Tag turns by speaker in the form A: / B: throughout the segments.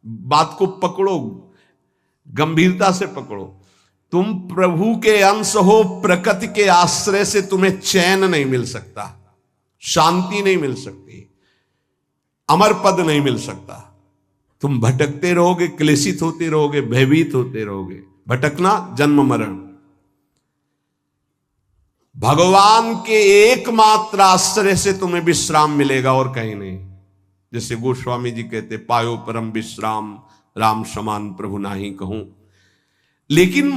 A: बात को पकड़ो, गंभीरता से पकड़ो। तुम प्रभु के अंश हो, प्रकृति के आश्रय से तुम्हें चैन नहीं मिल सकता, शांति नहीं मिल सकती, अमर पद नहीं मिल सकता। तुम भटकते रहोगे, क्लेशित होते रहोगे, भयभीत होते रहोगे। भटकना जन्म मरण। भगवान के एकमात्र आश्रय से तुम्हें विश्राम मिलेगा और कहीं नहीं। जैसे गोस्वामी जी कहते, पायो परम विश्राम, राम समान प्रभु नाही कहूं। लेकिन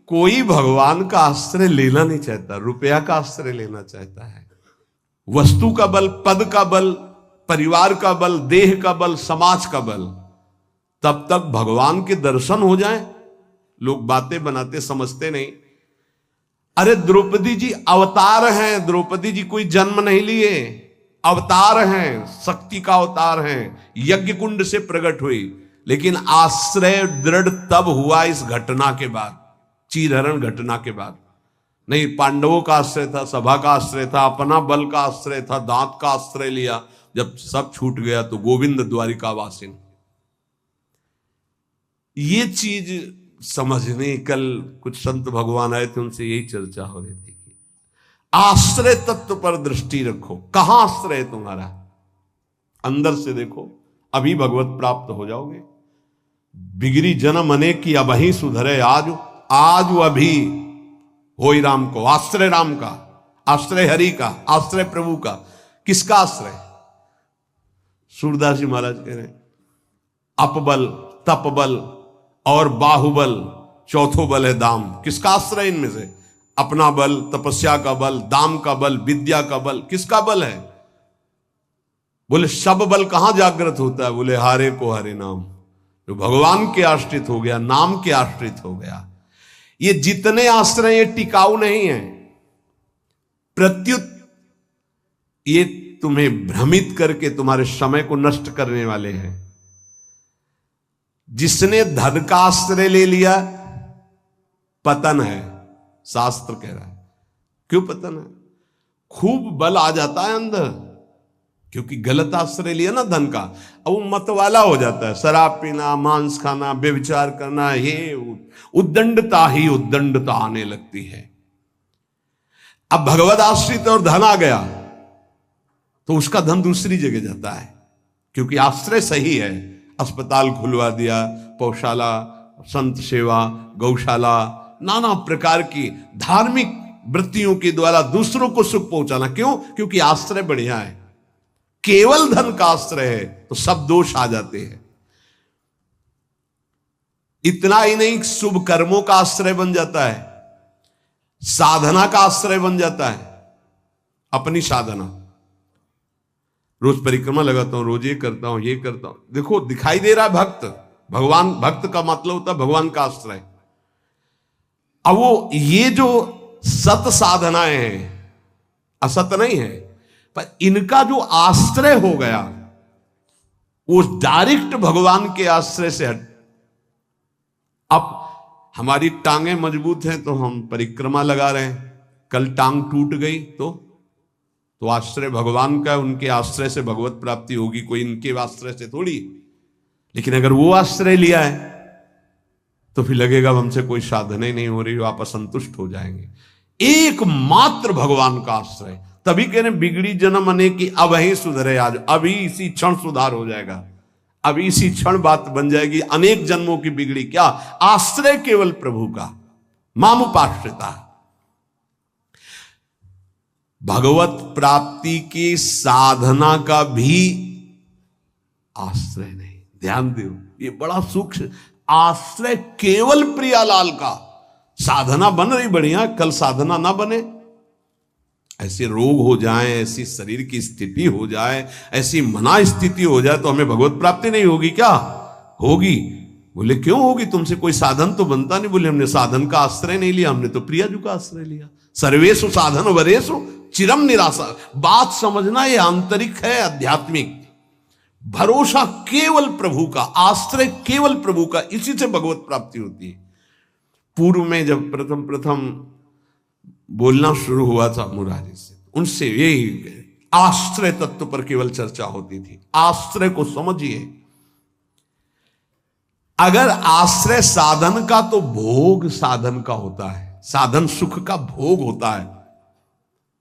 A: कोई भगवान का आश्रय लेना नहीं चाहता, रुपया का आश्रय लेना चाहता है। वस्तु का बल, पद का बल, परिवार का बल, देह का बल, समाज का बल। तब तक भगवान के दर्शन हो जाए, लोग बातें बनाते समझते नहीं। अरे द्रौपदी जी अवतार हैं, द्रौपदी जी कोई जन्म नहीं लिए, अवतार हैं, शक्ति का अवतार हैं, यज्ञ कुंड से प्रकट हुई। लेकिन आश्रय दृढ़ तब हुआ इस घटना के बाद, चीरहरण घटना के बाद। नहीं, पांडवों का आश्रय था, सभा का आश्रय था, अपना बल का आश्रय था, दांत का आश्रय लिया। जब सब छूट गया तो गोविंद द्वारिका वासिन। ये चीज समझने, कल कुछ संत भगवान आए थे, उनसे यही चर्चा हो रही थी कि आश्रय तत्व पर दृष्टि रखो। कहां आश्रय है तुम्हारा? अंदर से देखो, अभी भगवत प्राप्त हो जाओगे। बिगड़ी जन्म अनेक की अबही सुधरे आज, आज अभी होई राम को। आश्रय राम का, आश्रय हरि का, आश्रय प्रभु का। किसका आश्रय? सूरदास जी महाराज कह रहे हैं, अपबल, तपबल और बाहुबल, चौथो बल है दाम। किसका आश्रय इनमें से? अपना बल, तपस्या का बल, दाम का बल, विद्या का बल। किसका बल है? बोले सब बल कहां जागृत होता है? बोले हारे को हरे नाम। जो भगवान के आश्रित हो गया, नाम के आश्रित हो गया। ये जितने आश्रय ये टिकाऊ नहीं है, प्रत्युत ये तुम्हें भ्रमित करके तुम्हारे समय को नष्ट करने वाले हैं। जिसने धन का आश्रय ले लिया, पतन है, शास्त्र कह रहा है। क्यों पतन है? खूब बल आ जाता है अंदर, क्योंकि गलत आश्रय लिया ना धन का। अब वो मतवाला हो जाता है, शराब पीना, मांस खाना, व्यभिचार करना, ये उद्दंडता ही उद्दंडता आने लगती है। अब भगवत आश्रित और धन आ गया तो उसका धन दूसरी जगह जाता है, क्योंकि आश्रय सही है। अस्पताल खुलवा दिया, पौशाला, संत सेवा, गौशाला, नाना प्रकार की धार्मिक वृत्तियों के द्वारा दूसरों को सुख पहुंचाना। क्यों? क्योंकि आश्रय बढ़िया है। केवल धन का आश्रय है तो सब दोष आ जाते हैं। इतना ही नहीं, शुभ कर्मों का आश्रय बन जाता है, साधना का आश्रय बन जाता है। अपनी साधना, रोज परिक्रमा लगाता हूं, रोज ये करता हूं, ये करता हूं। देखो दिखाई दे रहा है भक्त, भगवान, भक्त का मतलब होता है भगवान का आश्रय। अब वो ये जो सत साधनाएं हैं, असत नहीं है, पर इनका जो आश्रय हो गया वो डायरेक्ट भगवान के आश्रय से हट। अब हमारी टांगें मजबूत हैं तो हम परिक्रमा लगा रहे हैं, कल टांग टूट गई तो आश्रय भगवान का, उनके आश्रय से भगवत प्राप्ति होगी, कोई इनके आश्रय से थोड़ी। लेकिन अगर वो आश्रय लिया है तो फिर लगेगा हमसे कोई साधना ही नहीं हो रही, आप असंतुष्ट हो जाएंगे। एकमात्र भगवान का आश्रय। तभी कह रहे बिगड़ी जन्म अनेक की अबही सुधरे आज। अभी इसी क्षण सुधार हो जाएगा, अभी इसी क्षण बात बन जाएगी। अनेक जन्मों की बिगड़ी क्या? आश्रय केवल प्रभु का, मामुपाश्रिता। भगवत प्राप्ति की साधना का भी आश्रय नहीं। ध्यान दो, ये बड़ा सूक्ष्म। आश्रय केवल प्रियालाल का। साधना बन रही बढ़िया, कल साधना ना बने, ऐसे रोग हो जाए, ऐसी शरीर की स्थिति हो जाए, ऐसी मना स्थिति हो जाए तो हमें भगवत प्राप्ति नहीं होगी क्या? होगी। बोले क्यों होगी? तुमसे कोई साधन तो बनता नहीं। बोले हमने साधन का आश्रय नहीं लिया, हमने तो प्रियाजू का आश्रय लिया। सर्वेषु साधन वरेषु चिरम निराशा। बात समझना, ये आंतरिक है, आध्यात्मिक। भरोसा केवल प्रभु का, आश्रय केवल प्रभु का, इसी से भगवत प्राप्ति होती है। पूर्व में जब प्रथम बोलना शुरू हुआ था मुरारी से, उनसे यही आश्रय तत्व पर केवल चर्चा होती थी। आश्रय को समझिए। अगर आश्रय साधन का तो भोग साधन का होता है, साधन सुख का भोग होता है।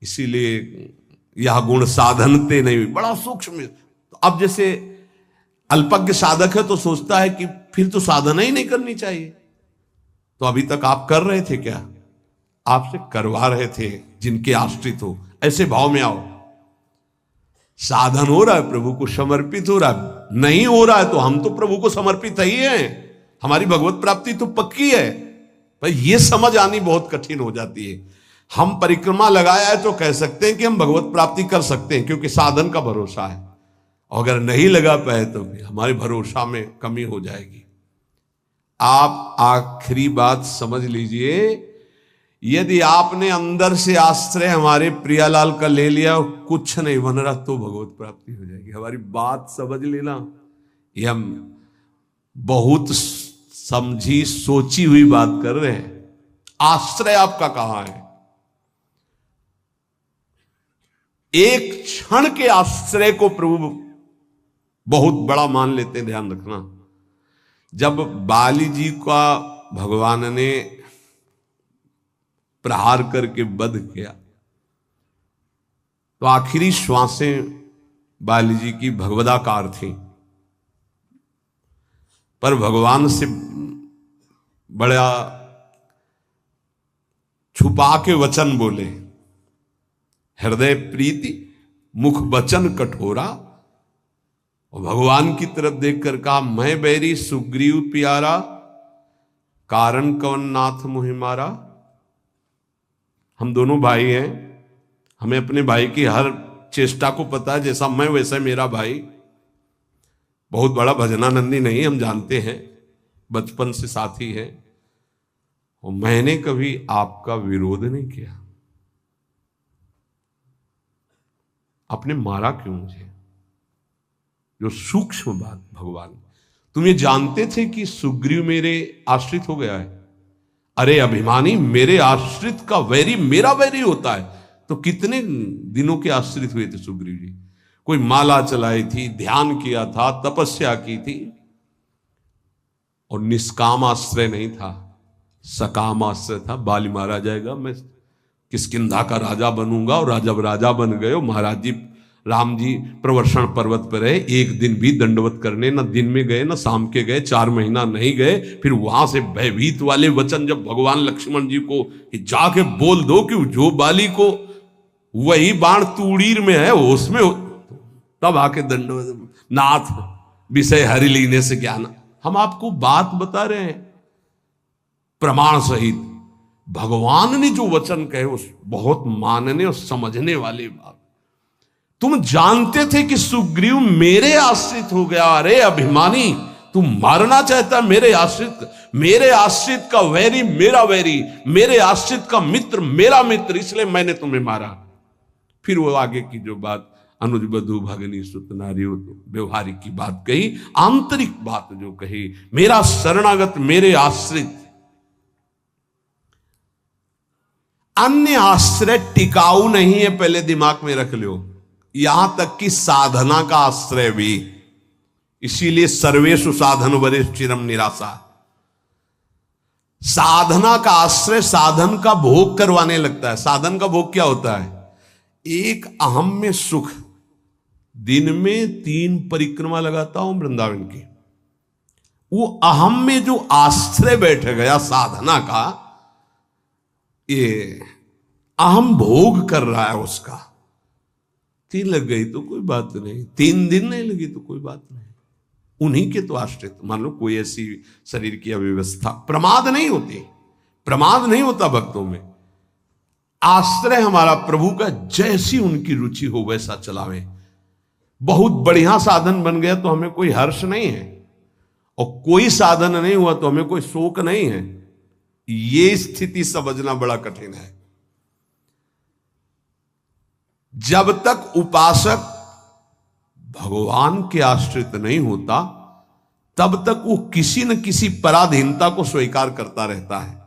A: इसीलिए यह गुण साधनते नहीं, बड़ा सूक्ष्म। अब जैसे अल्पज्ञ साधक है तो सोचता है कि फिर तो साधना ही नहीं करनी चाहिए। तो अभी तक आप कर रहे थे क्या? आपसे करवा रहे थे जिनके आश्रित हो। ऐसे भाव में आओ। साधन हो रहा है, प्रभु को समर्पित हो रहा है। नहीं हो रहा है तो हम तो प्रभु को समर्पित ही हैं, हमारी भगवत प्राप्ति तो पक्की है। पर यह समझ आनी बहुत कठिन हो जाती है। हम परिक्रमा लगाया है तो कह सकते हैं कि हम भगवत प्राप्ति कर सकते हैं, क्योंकि साधन का भरोसा है। और अगर नहीं लगा पाए तो भी हमारे भरोसा में कमी हो जाएगी। आप आखिरी बात समझ लीजिए, यदि आपने अंदर से आश्रय हमारे प्रियालाल का ले लिया और कुछ नहीं बन रहा तो भगवत प्राप्ति हो जाएगी। हमारी बात समझ लेना। ये हम बहुत समझी सोची हुई बात कर रहे हैं। आश्रय आपका कहां है? एक क्षण के आश्रय को प्रभु बहुत बड़ा मान लेते हैं, ध्यान रखना। जब बाली जी का भगवान ने प्रहार करके वध किया तो आखिरी श्वासें बाली जी की भगवदाकार थी, पर भगवान से बड़ा छुपा के वचन बोले। हृदय प्रीति मुख वचन कठोरा, और भगवान की तरफ देखकर कहा, मैं बैरी सुग्रीव प्यारा, कारण कवन नाथ मुहि मारा। हम दोनों भाई हैं, हमें अपने भाई की हर चेष्टा को पता है। जैसा मैं वैसा मेरा भाई। बहुत बड़ा भजनानंदी नहीं, हम जानते हैं, बचपन से साथी है। और मैंने कभी आपका विरोध नहीं किया। आपने मारा क्यों मुझे? जो सूक्ष्म बात भगवान, तुम ये जानते थे कि सुग्रीव मेरे आश्रित हो गया है? अरे अभिमानी, मेरे आश्रित का वैरी मेरा वैरी होता है। तो कितने दिनों के आश्रित हुए थे सुग्रीव जी? कोई माला चलाई थी, ध्यान किया था, तपस्या की थी, और निष्काम आश्रय नहीं था, सकाम आश्रय था। बाली मारा जाएगा, मैं किष्किंधा का राजा बनूंगा। और जब राजा बन गए, महाराज जी राम जी प्रवर्षण पर्वत पर रहे, एक दिन भी दंडवत करने न दिन में गए न शाम के गए, 4 महीना नहीं गए। फिर वहां से भयभीत वाले वचन जब भगवान लक्ष्मण जी को कि जाके बोल दो कि जो बाली को वही बाण तूड़ीर में है उसमें, तब आके दंडवत, नाथ विषय हरि लीने से ज्ञान। हम आपको बात बता रहे हैं प्रमाण सहित। भगवान ने जो वचन कहे उस बहुत मानने और समझने वाली बात। तुम जानते थे कि सुग्रीव मेरे आश्रित हो गया। अरे अभिमानी, तुम मारना चाहता मेरे आश्रित का वैरी मेरा वैरी, मेरे आश्रित का मित्र मेरा मित्र, इसलिए मैंने तुम्हें मारा। फिर वो आगे की जो बात अनुज बधु भगनी सुत नारी, व्यवहारिक की बात कही, आंतरिक बात जो कही, मेरा शरणागत मेरे आश्रित। अन्य आश्रय टिकाऊ नहीं है, पहले दिमाग में रख लो। यहां तक कि साधना का आश्रय भी। इसीलिए सर्वेषु साधन वरेषु चिरम निराशा। साधना का आश्रय साधन का भोग करवाने लगता है। साधन का भोग क्या होता है? एक अहम में सुख। दिन में 3 परिक्रमा लगाता हूं वृंदावन की, वो अहम में जो आश्रय बैठ गया साधना का, ये अहम भोग कर रहा है उसका। 3 लग गई तो कोई बात नहीं, 3 दिन नहीं लगी तो कोई बात नहीं। उन्हीं के तो आश्रित। मान लो कोई ऐसी शरीर की अव्यवस्था, प्रमाद नहीं होती, प्रमाद नहीं होता भक्तों में। आश्रय हमारा प्रभु का, जैसी उनकी रुचि हो वैसा चलावे। बहुत बढ़िया साधन बन गया तो हमें कोई हर्ष नहीं है, और कोई साधन नहीं हुआ तो हमें कोई शोक नहीं है। ये स्थिति समझना बड़ा कठिन है। जब तक उपासक भगवान के आश्रित नहीं होता, तब तक वो किसी न किसी पराधीनता को स्वीकार करता रहता है,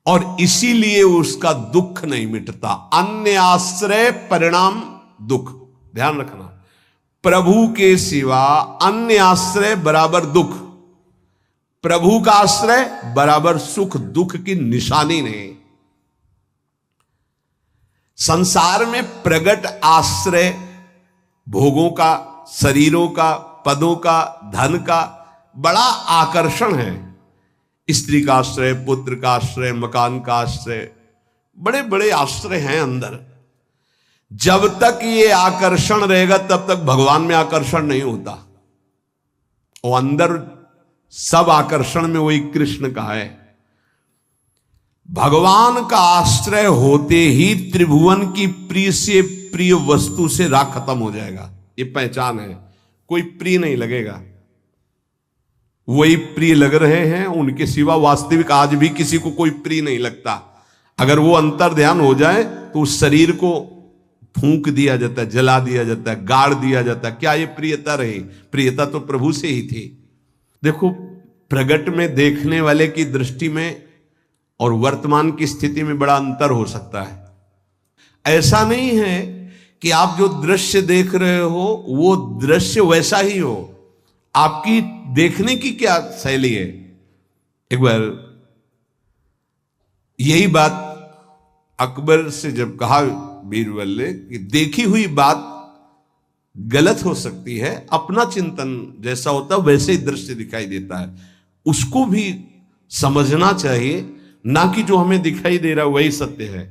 A: और इसीलिए उसका दुख नहीं मिटता। अन्य आश्रय परिणाम दुख। ध्यान रखना, प्रभु के सिवा अन्य आश्रय बराबर दुख। प्रभु का आश्रय बराबर सुख दुख की निशानी नहीं। संसार में प्रगट आश्रय भोगों का, शरीरों का, पदों का, धन का बड़ा आकर्षण है। स्त्री का आश्रय, पुत्र का आश्रय, मकान का आश्रय, बड़े बड़े आश्रय हैं अंदर। जब तक ये आकर्षण रहेगा तब तक भगवान में आकर्षण नहीं होता। और अंदर सब आकर्षण में वही कृष्ण का है। भगवान का आश्रय होते ही त्रिभुवन की प्रिय से प्रिय वस्तु से राग खत्म हो जाएगा। ये पहचान है। कोई प्रिय नहीं लगेगा। वही प्रिय लग रहे हैं, उनके सिवा वास्तविक आज भी किसी को कोई प्रिय नहीं लगता। अगर वो अंतर ध्यान हो जाए तो उस शरीर को फूंक दिया जाता है, जला दिया जाता है, गाड़ दिया जाता है। क्या ये प्रियता रही? प्रियता तो प्रभु से ही थी। देखो, प्रगट में देखने वाले की दृष्टि में और वर्तमान की स्थिति में बड़ा अंतर हो सकता है। ऐसा नहीं है कि आप जो दृश्य देख रहे हो वो दृश्य वैसा ही हो। आपकी देखने की क्या शैली है। एक बार यही बात अकबर से जब कहा बीरबल ने कि देखी हुई बात गलत हो सकती है, अपना चिंतन जैसा होता है वैसे ही दृश्य दिखाई देता है, उसको भी समझना चाहिए, ना कि जो हमें दिखाई दे रहा है वही सत्य है।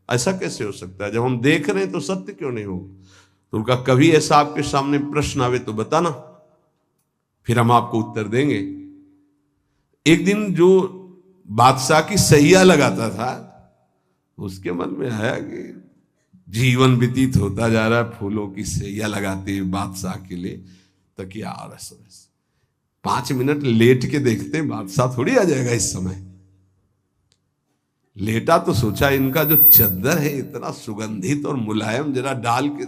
A: ऐसा कैसे हो सकता है? जब हम देख रहे हैं तो सत्य क्यों नहीं हो? तो उनका कभी ऐसा आपके सामने प्रश्न आवे तो बताना, फिर हम आपको उत्तर देंगे। एक दिन जो बादशाह की सैया लगाता था, उसके मन में आया कि जीवन व्यतीत होता जा रहा है फूलों की सैया लगाते हुए बादशाह के लिए, तकिया और 5 मिनट लेट के देखते हैं बादशाह थोड़ी आ जाएगा इस समय। लेटा तो सोचा इनका जो चद्दर है इतना सुगंधित और मुलायम, जरा डाल के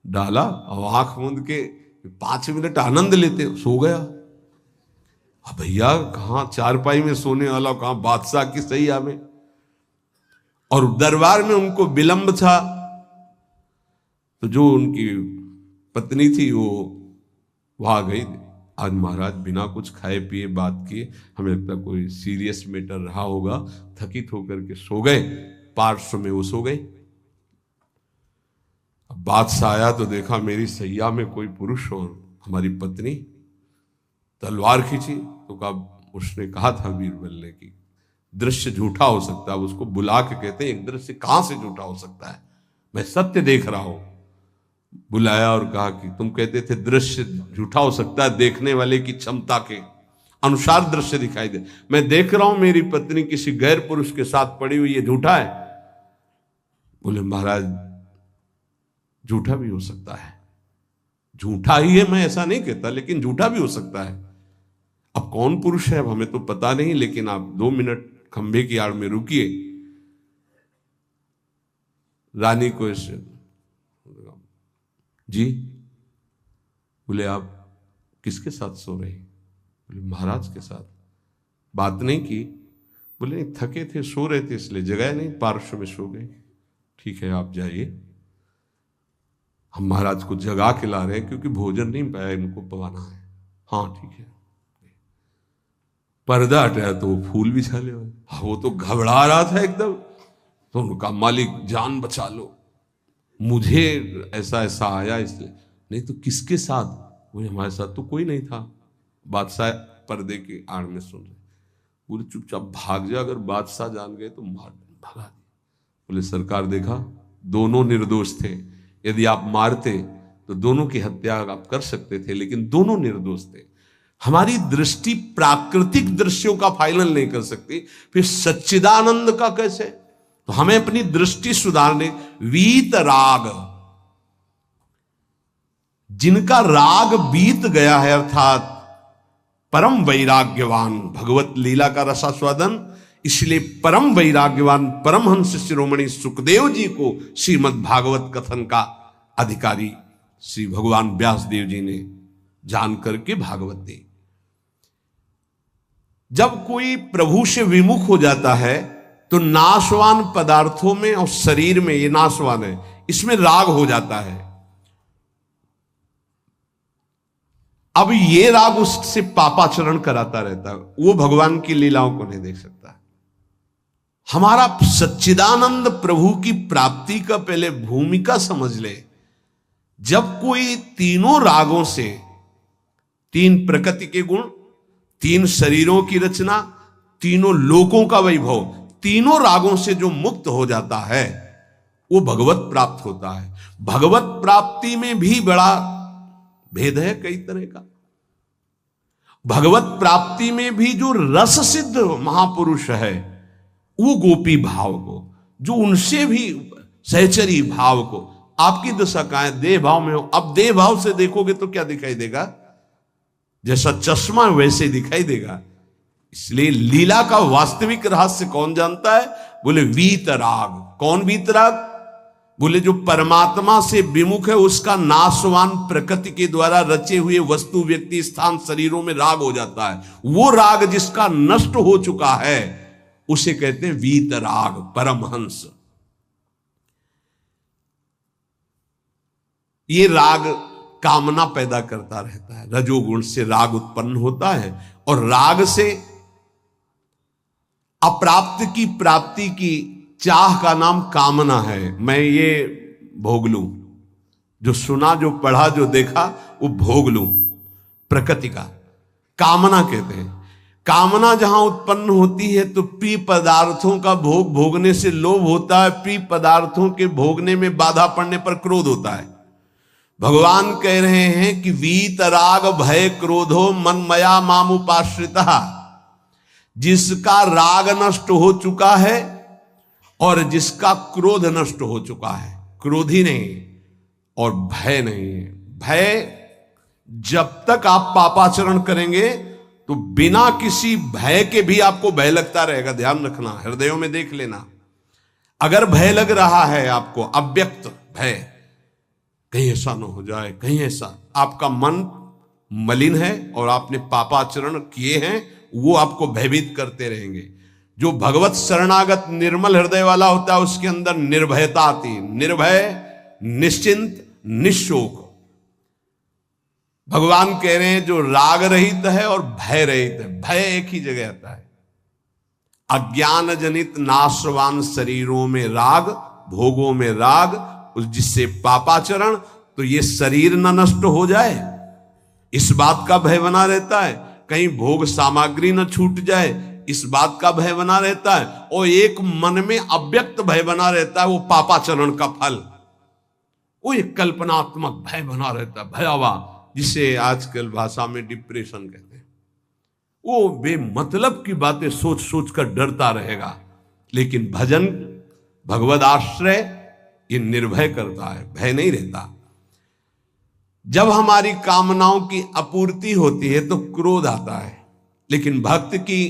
A: डाला और आंख मूंद के 5 मिनट आनंद लेते, सो गया। अब भैया कहां चारपाई में सोने वाला, कहां बादशाह की सैया में। और दरबार में उनको विलंब था, तो जो उनकी पत्नी थी वो वहां गई। आज महाराज बिना कुछ खाए पिए बात किए, हमें लगता कोई सीरियस मैटर रहा होगा, थकित होकर के सो गए। पार्श्व में वो सो गए। अब बादशाह आया तो देखा मेरी सैया में कोई पुरुष और हमारी पत्नी। तलवार खींची तो कहा, उसने कहा था बीरबल ने कि दृश्य झूठा हो सकता है। उसको बुला के कहते हैं एक दृश्य कहां से झूठा हो सकता है, मैं सत्य देख रहा हूं। बुलाया और कहा कि तुम कहते थे दृश्य झूठा हो सकता है, देखने वाले की क्षमता के अनुसार दृश्य दिखाई दे। मैं देख रहा हूं मेरी पत्नी किसी गैर पुरुष के साथ पड़ी हुई, ये झूठा है? बोले महाराज झूठा भी हो सकता है। झूठा ही है मैं ऐसा नहीं कहता, लेकिन झूठा भी हो सकता है। अब कौन पुरुष है अब हमें तो पता नहीं, लेकिन आप 2 मिनट खंभे की आड़ में रुकिए। रानी को ऐसे जी, बोले आप किसके साथ सो रहे? बोले महाराज के साथ। बात नहीं की? बोले थके थे, सो रहे थे इसलिए जगाया नहीं, पार्श्व में सो गए। ठीक है आप जाइए, हम महाराज को जगा के ला रहे हैं क्योंकि भोजन नहीं पाया, इनको पवाना है। हाँ ठीक है। पर्दा हटाया तो वो फूल बिछा ले। वो तो घबरा रहा था एकदम, तो उनका मालिक जान बचा लो, मुझे ऐसा ऐसा आया इसलिए। नहीं तो किसके साथ? बोले हमारे साथ तो कोई नहीं था। बादशाह पर्दे के आड़ में सुन रहे। बोले चुपचाप भाग जा, अगर बादशाह जान गए तो मार भगा दिया। बोले सरकार देखा दोनों निर्दोष थे, यदि आप मारते तो दोनों की हत्या आप कर सकते थे, लेकिन दोनों निर्दोष थे। हमारी दृष्टि प्राकृतिक दृश्यों का फाइनल नहीं कर सकती, फिर सच्चिदानंद का कैसे? तो हमें अपनी दृष्टि सुधारने, वीत राग, जिनका राग बीत गया है, अर्थात परम वैराग्यवान, भगवत लीला का रसास्वादन, इसलिए परम वैराग्यवान परमहंस शिरोमणि सुखदेव जी को श्रीमद् भागवत कथन का अधिकारी श्री भगवान व्यास देव जी ने जान करके भागवत दी। जब कोई प्रभु से विमुख हो जाता है तो नाशवान पदार्थों में और शरीर में, ये नाशवान है, इसमें राग हो जाता है। अब ये राग उससे पापाचरण कराता रहता है, वो भगवान की लीलाओं को नहीं देख सकता। हमारा सच्चिदानंद प्रभु की प्राप्ति का पहले भूमिका समझ ले। जब कोई तीनों रागों से, तीन प्रकृति के गुण, तीन शरीरों की रचना, तीनों लोकों का वैभव, तीनों रागों से जो मुक्त हो जाता है वो भगवत प्राप्त होता है। भगवत प्राप्ति में भी बड़ा भेद है कई तरह का। भगवत प्राप्ति में भी जो रस सिद्ध महापुरुष है वो गोपी भाव को, जो उनसे भी सहचरी भाव को, आपकी दशा कहां है? देह भाव में हो। अब देह भाव से देखोगे तो क्या दिखाई देगा? जैसा चश्मा वैसे दिखाई देगा। इसलिए लीला का वास्तविक रहस्य कौन जानता है? बोले वीतराग। कौन वीतराग? बोले जो परमात्मा से विमुख है उसका नाशवान प्रकृति के द्वारा रचे हुए वस्तु, व्यक्ति, स्थान, शरीरों में राग हो जाता है। वो राग जिसका नष्ट हो चुका है उसे कहते हैं वीतराग, परमहंस। ये राग कामना पैदा करता रहता है। रजोगुण से राग उत्पन्न होता है और राग से अप्राप्त की प्राप्ति की चाह का नाम कामना है। मैं ये भोग लूं, जो सुना, जो पढ़ा, जो देखा वो भोग लूं, प्रकृति का कामना कहते हैं। कामना जहां उत्पन्न होती है तो प्रिय पदार्थों का भोग भोगने से लोभ होता है, प्रिय पदार्थों के भोगने में बाधा पड़ने पर क्रोध होता है। भगवान कह रहे हैं कि वीतराग भय क्रोधो मनमया मामुपाश्रिता। जिसका राग नष्ट हो चुका है और जिसका क्रोध नष्ट हो चुका है, क्रोधी नहीं और भय नहीं है। भय, जब तक आप पापाचरण करेंगे तो बिना किसी भय के भी आपको भय लगता रहेगा। ध्यान रखना, हृदयों में देख लेना। अगर भय लग रहा है आपको, अव्यक्त भय, कहीं ऐसा ना हो जाए, कहीं ऐसा, आपका मन मलिन है और आपने पापाचरण किए हैं, वो आपको भयभीत करते रहेंगे। जो भगवत शरणागत निर्मल हृदय वाला होता है उसके अंदर निर्भयता आती है। निर्भय, निश्चिंत, निशोक। भगवान कह रहे हैं जो राग रहित है और भय रहित है। भय एक ही जगह आता है। अज्ञान जनित नाशवान शरीरों में राग, भोगों में राग, जिससे पापाचरण, तो ये शरीर न नष्ट हो जाए इस बात का भय बना रहता है। कहीं भोग सामग्री न छूट जाए इस बात का भय बना रहता है। और एक मन में अव्यक्त भय बना रहता है, वो पापाचरण का फल, वो एक कल्पनात्मक भय बना रहता है, भयावह, जिसे आजकल भाषा में डिप्रेशन कहते हैं। वो बेमतलब की बातें सोच सोच कर डरता रहेगा। लेकिन भजन, भगवद आश्रय, ये निर्भय करता है, भय नहीं रहता। जब हमारी कामनाओं की अपूर्ति होती है तो क्रोध आता है। लेकिन भक्त की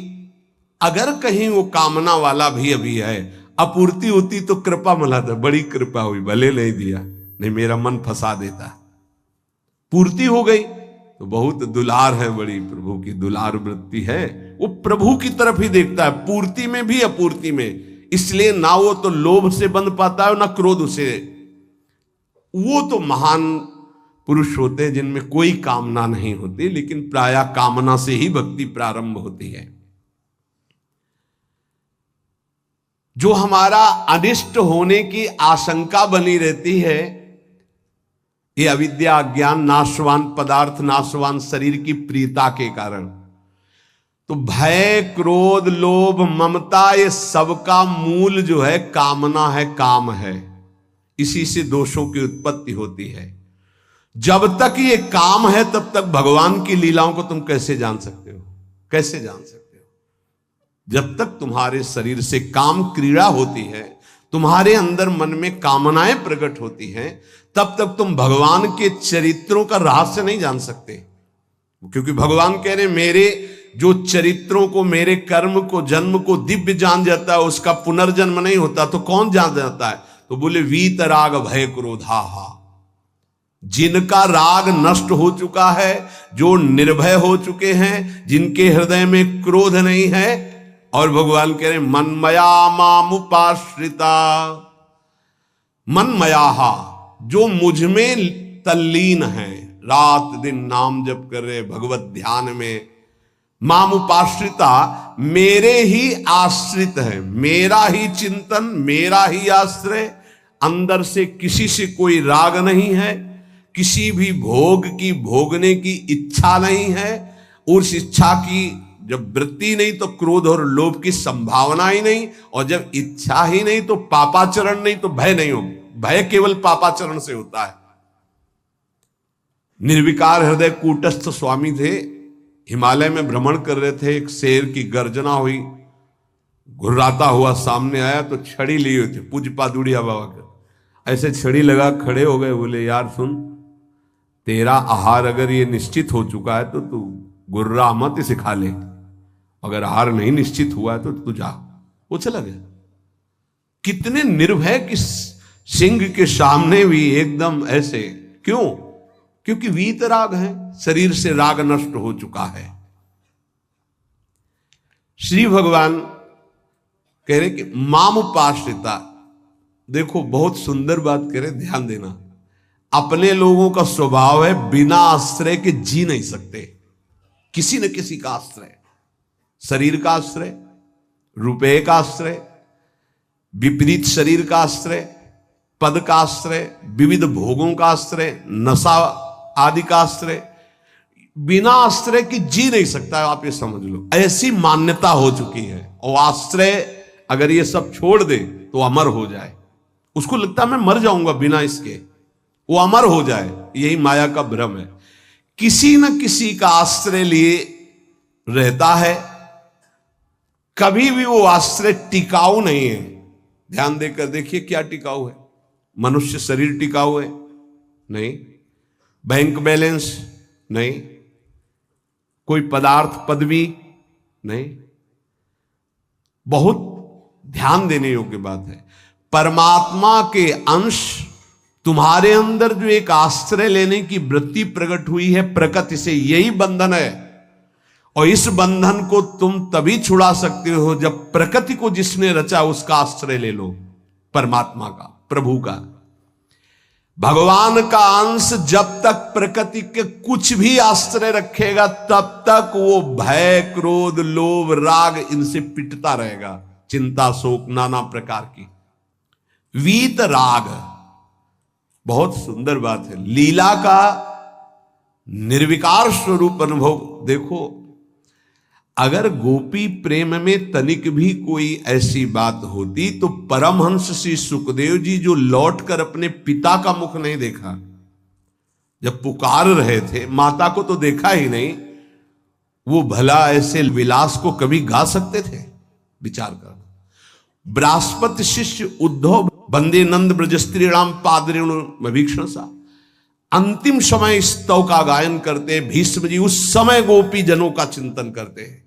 A: अगर कहीं वो कामना वाला भी अभी है, अपूर्ति होती तो कृपा मनाता, बड़ी कृपा हुई, भले नहीं दिया, नहीं मेरा मन फंसा देता। पूर्ति हो गई तो बहुत दुलार है, बड़ी प्रभु की दुलार वृत्ति है, वो प्रभु की तरफ ही देखता है, पूर्ति में भी अपूर्ति में। इसलिए ना वो तो लोभ से बंध पाता है ना क्रोध से। वो तो महान पुरुष होते हैं जिनमें कोई कामना नहीं होती, लेकिन प्रायः कामना से ही भक्ति प्रारंभ होती है। जो हमारा अनिष्ट होने की आशंका बनी रहती है, ये अविद्या, अज्ञान, नाशवान पदार्थ, नाशवान शरीर की प्रियता के कारण। तो भय, क्रोध, लोभ, ममता, ये सबका मूल जो है कामना है, काम है। इसी से दोषों की उत्पत्ति होती है। जब तक ये काम है तब तक भगवान की लीलाओं को तुम कैसे जान सकते हो? कैसे जान सकते हो? जब तक तुम्हारे शरीर से काम क्रीड़ा होती है, तुम्हारे अंदर मन में कामनाएं प्रकट होती हैं, तब तक तुम भगवान के चरित्रों का रहस्य नहीं जान सकते। क्योंकि भगवान कह रहे मेरे जो चरित्रों को, मेरे कर्म को, जन्म को दिव्य जान जाता है, उसका पुनर्जन्म नहीं होता, तो कौन जान जाता है? तो बोले वीतराग भय क्रोधाहा। जिनका राग नष्ट हो चुका है, जो निर्भय हो चुके हैं, जिनके हृदय में क्रोध नहीं है, और भगवान कह रहे मनमया मामुपाश्रिता। मनमयाहा, जो मुझ में तल्लीन है, रात दिन नाम जप कर रहे, भगवत ध्यान में। माम उपाश्रिता, मेरे ही आश्रित है, मेरा ही चिंतन, मेरा ही आश्रय। अंदर से किसी से कोई राग नहीं है, किसी भी भोग की भोगने की इच्छा नहीं है। उस इच्छा की जब वृत्ति नहीं तो क्रोध और लोभ की संभावना ही नहीं, और जब इच्छा ही नहीं तो पापाचरण नहीं तो भय नहीं हो। भय केवल पापाचरण से होता है। निर्विकार हृदय कूटस्थ स्वामी थे, हिमालय में भ्रमण कर रहे थे। एक शेर की गर्जना हुई, घुर्राता हुआ सामने आया तो छड़ी लिए हुए थे पूज्य पादुड़िया बाबा के। ऐसे छड़ी लगा खड़े हो गए, बोले यार सुन, तेरा आहार अगर ये निश्चित हो चुका है तो तू गुर्रा मत इसे खा ले, अगर आहार नहीं निश्चित हुआ है तो तू जा। वो चला गया। कितने निर्भय कि सिंह के सामने भी एकदम ऐसे, क्यों? क्योंकि वीतराग है, शरीर से राग नष्ट हो चुका है। श्री भगवान कह रहे कि माम उपाश्रिता। देखो बहुत सुंदर बात कह रहे, ध्यान देना। अपने लोगों का स्वभाव है बिना आश्रय के जी नहीं सकते, किसी न किसी का आश्रय। शरीर का आश्रय, रुपए का आश्रय, विपरीत शरीर का आश्रय, पद का आश्रय, विविध भोगों का आश्रय, नशा आदि का आश्रय। बिना आश्रय की जी नहीं सकता, आप ये समझ लो। ऐसी मान्यता हो चुकी है। और आश्रय अगर ये सब छोड़ दे तो अमर हो जाए। उसको लगता है मैं मर जाऊंगा बिना इसके, वो अमर हो जाए। यही माया का भ्रम है। किसी न किसी का आश्रय लिए रहता है, कभी भी वो आश्रय टिकाऊ नहीं है। ध्यान देकर देखिए क्या टिकाऊ है। मनुष्य शरीर टिकाऊ है? नहीं। Bank balance? नहीं। कोई पदार्थ पदवी? नहीं। बहुत ध्यान देने योग्य बात है। परमात्मा के अंश तुम्हारे अंदर जो एक आश्रय लेने की वृत्ति प्रकट हुई है प्रकृति से, यही बंधन है। और इस बंधन को तुम तभी छुड़ा सकते हो जब प्रकृति को जिसने रचा उसका आश्रय ले लो, परमात्मा का, प्रभु का। भगवान का अंश जब तक प्रकृति के कुछ भी आश्रय रखेगा तब तक वो भय, क्रोध, लोभ, राग इनसे पिटता रहेगा। चिंता, शोक, नाना प्रकार की। वीत राग, बहुत सुंदर बात है। लीला का निर्विकार स्वरूप अनुभव देखो। अगर गोपी प्रेम में तनिक भी कोई ऐसी बात होती तो परमहंस श्री सुखदेव जी, जो लौटकर अपने पिता का मुख नहीं देखा, जब पुकार रहे थे, माता को तो देखा ही नहीं, वो भला ऐसे विलास को कभी गा सकते थे? विचार कर। बृहस्पति शिष्य उद्धव बंदे नंद ब्रज स्त्रीणाम पादरेणुभीक्षण सा, अंतिम समय स्तव का गायन करते। भीष्म जी उस समय गोपी जनों का चिंतन करते हैं,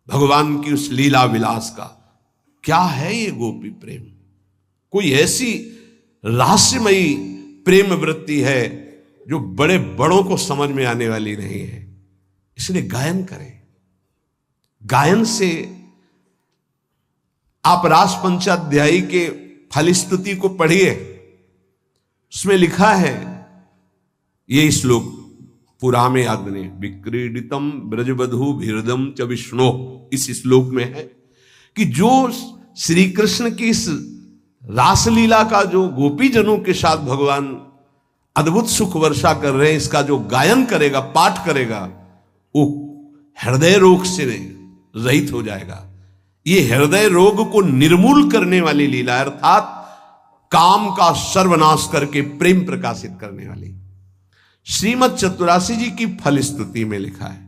A: भगवान की उस लीला विलास का। क्या है ये गोपी प्रेम? कोई ऐसी रहस्यमयी प्रेम वृत्ति है जो बड़े बड़ों को समझ में आने वाली नहीं है। इसलिए गायन करें। गायन से आप रास पंचाध्यायी के फलस्तुति को पढ़िए, उसमें लिखा है ये श्लोक, पुरा में आग्ने विक्रीडितम ब्रजबधु भीरदम च विष्णु। इस श्लोक में है कि जो श्री कृष्ण की इस रासलीला का जो गोपी जनों के साथ भगवान अद्भुत सुख वर्षा कर रहे हैं, इसका जो गायन करेगा, पाठ करेगा, वो हृदय रोग से रहित हो जाएगा। ये हृदय रोग को निर्मूल करने वाली लीला, अर्थात काम का सर्वनाश करके प्रेम प्रकाशित करने वाली। श्रीमद चतुरासी जी की फलस्तुति में लिखा है,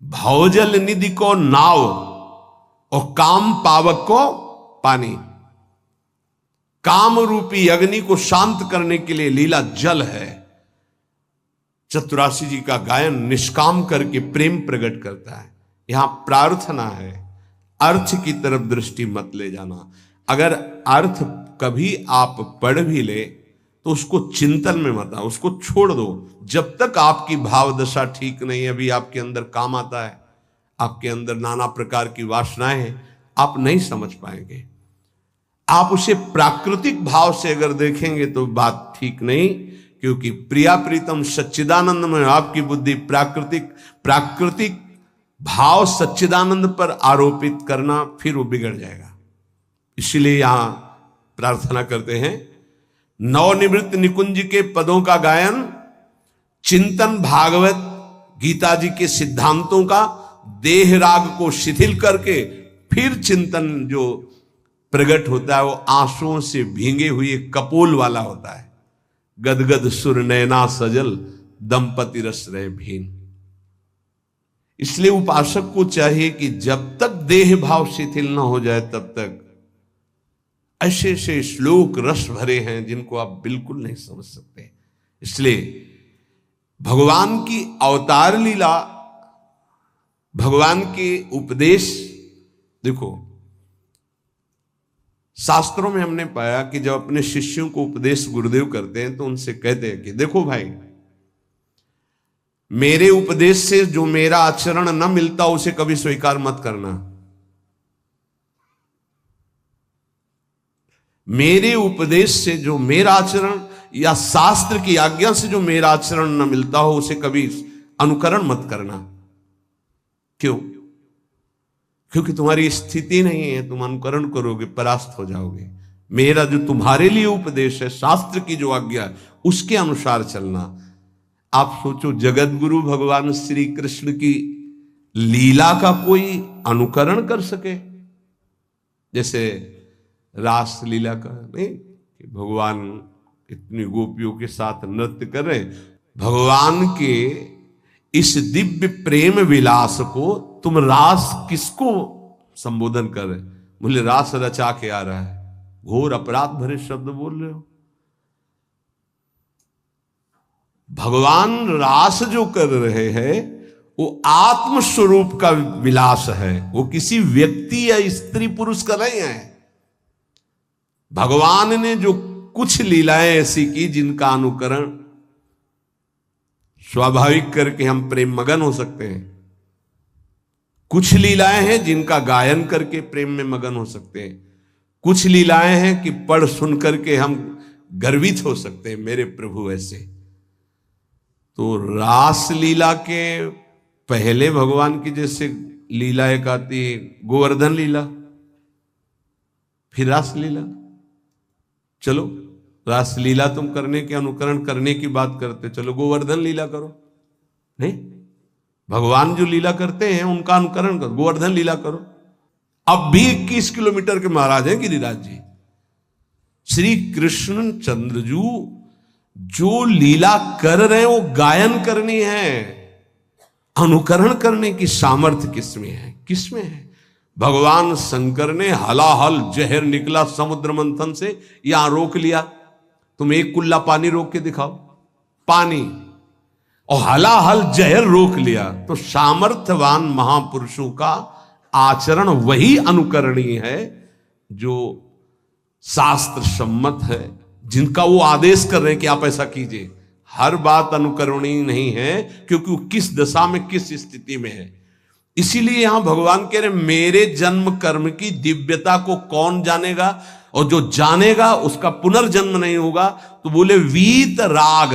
A: भवजल निधि को नाव और काम पावक को पानी। काम रूपी अग्नि को शांत करने के लिए लीला जल है। चतुरासी जी का गायन निष्काम करके प्रेम प्रकट करता है। यहां प्रार्थना है, अर्थ की तरफ दृष्टि मत ले जाना। अगर अर्थ कभी आप पढ़ भी ले तो उसको चिंतन में मत आओ, उसको छोड़ दो। जब तक आपकी भाव दशा ठीक नहीं है, अभी आपके अंदर काम आता है, आपके अंदर नाना प्रकार की वासनाएं हैं, आप नहीं समझ पाएंगे। आप उसे प्राकृतिक भाव से अगर देखेंगे तो बात ठीक नहीं, क्योंकि प्रिया प्रीतम सच्चिदानंद में आपकी बुद्धि प्राकृतिक भाव सच्चिदानंद पर आरोपित करना, फिर वो बिगड़ जाएगा। इसलिए यहां प्रार्थना करते हैं, नवनिवृत्त निकुंज के पदों का गायन, चिंतन भागवत गीता जी के सिद्धांतों का, देह राग को शिथिल करके फिर चिंतन जो प्रकट होता है वो आंसुओं से भींगे हुए कपोल वाला होता है। गदगद सुर नैना सजल, दंपति रस रहे भीन। इसलिए उपासक को चाहिए कि जब तक देह भाव शिथिल न हो जाए तब तक ऐसे ऐसे श्लोक रस भरे हैं जिनको आप बिल्कुल नहीं समझ सकते। इसलिए भगवान की अवतार लीला, भगवान के उपदेश, देखो शास्त्रों में हमने पाया कि जब अपने शिष्यों को उपदेश गुरुदेव करते हैं तो उनसे कहते हैं कि देखो भाई, मेरे उपदेश से जो मेरा आचरण न मिलता उसे कभी स्वीकार मत करना। मेरे उपदेश से जो मेरा आचरण या शास्त्र की आज्ञा से जो मेरा आचरण न मिलता हो उसे कभी अनुकरण मत करना। क्यों? क्योंकि तुम्हारी स्थिति नहीं है, तुम अनुकरण करोगे परास्त हो जाओगे। मेरा जो तुम्हारे लिए उपदेश है, शास्त्र की जो आज्ञा है, उसके अनुसार चलना। आप सोचो, जगत गुरु भगवान श्री कृष्ण की लीला का कोई अनुकरण कर सके? जैसे रास लीला का नहीं कि भगवान इतनी गोपियों के साथ नृत्य कर रहे, भगवान के इस दिव्य प्रेम विलास को तुम रास किसको संबोधन कर रहे? बोले रास रचा के आ रहा है। घोर अपराध भरे शब्द बोल रहे हो। भगवान रास जो कर रहे हैं वो आत्म स्वरूप का विलास है, वो किसी व्यक्ति या स्त्री पुरुष का नहीं है। भगवान ने जो कुछ लीलाएं ऐसी की जिनका अनुकरण स्वाभाविक करके हम प्रेम मगन हो सकते हैं, कुछ लीलाएं हैं जिनका गायन करके प्रेम में मगन हो सकते हैं, कुछ लीलाएं हैं कि पढ़ सुन करके हम गर्वित हो सकते हैं, मेरे प्रभु ऐसे। तो रास लीला के पहले भगवान की जैसे लीला एक आती है गोवर्धन लीला, फिर रास लीला। चलो रास लीला तुम करने के अनुकरण करने की बात करते, चलो गोवर्धन लीला करो। नहीं, भगवान जो लीला करते हैं उनका अनुकरण करो, गोवर्धन लीला करो। अब भी 21 किलोमीटर के महाराज हैं गिरिराज जी। श्री कृष्ण चंद्रजू जो लीला कर रहे हैं वो गायन करनी है, अनुकरण करने की सामर्थ्य किसमें है? किसमें है? भगवान शंकर ने हलाहल जहर निकला समुद्र मंथन से, यहां रोक लिया, तुम एक कुल्ला पानी रोक के दिखाओ, पानी, और हलाहल जहर रोक लिया। तो सामर्थ्यवान महापुरुषों का आचरण वही अनुकरणीय है जो शास्त्र सम्मत है, जिनका वो आदेश कर रहे हैं कि आप ऐसा कीजिए। हर बात अनुकरणीय नहीं है, क्योंकि वो किस दशा में किस स्थिति में है। इसीलिए यहां भगवान कह रहे मेरे जन्म कर्म की दिव्यता को कौन जानेगा, और जो जानेगा उसका पुनर्जन्म नहीं होगा। तो बोले वीत राग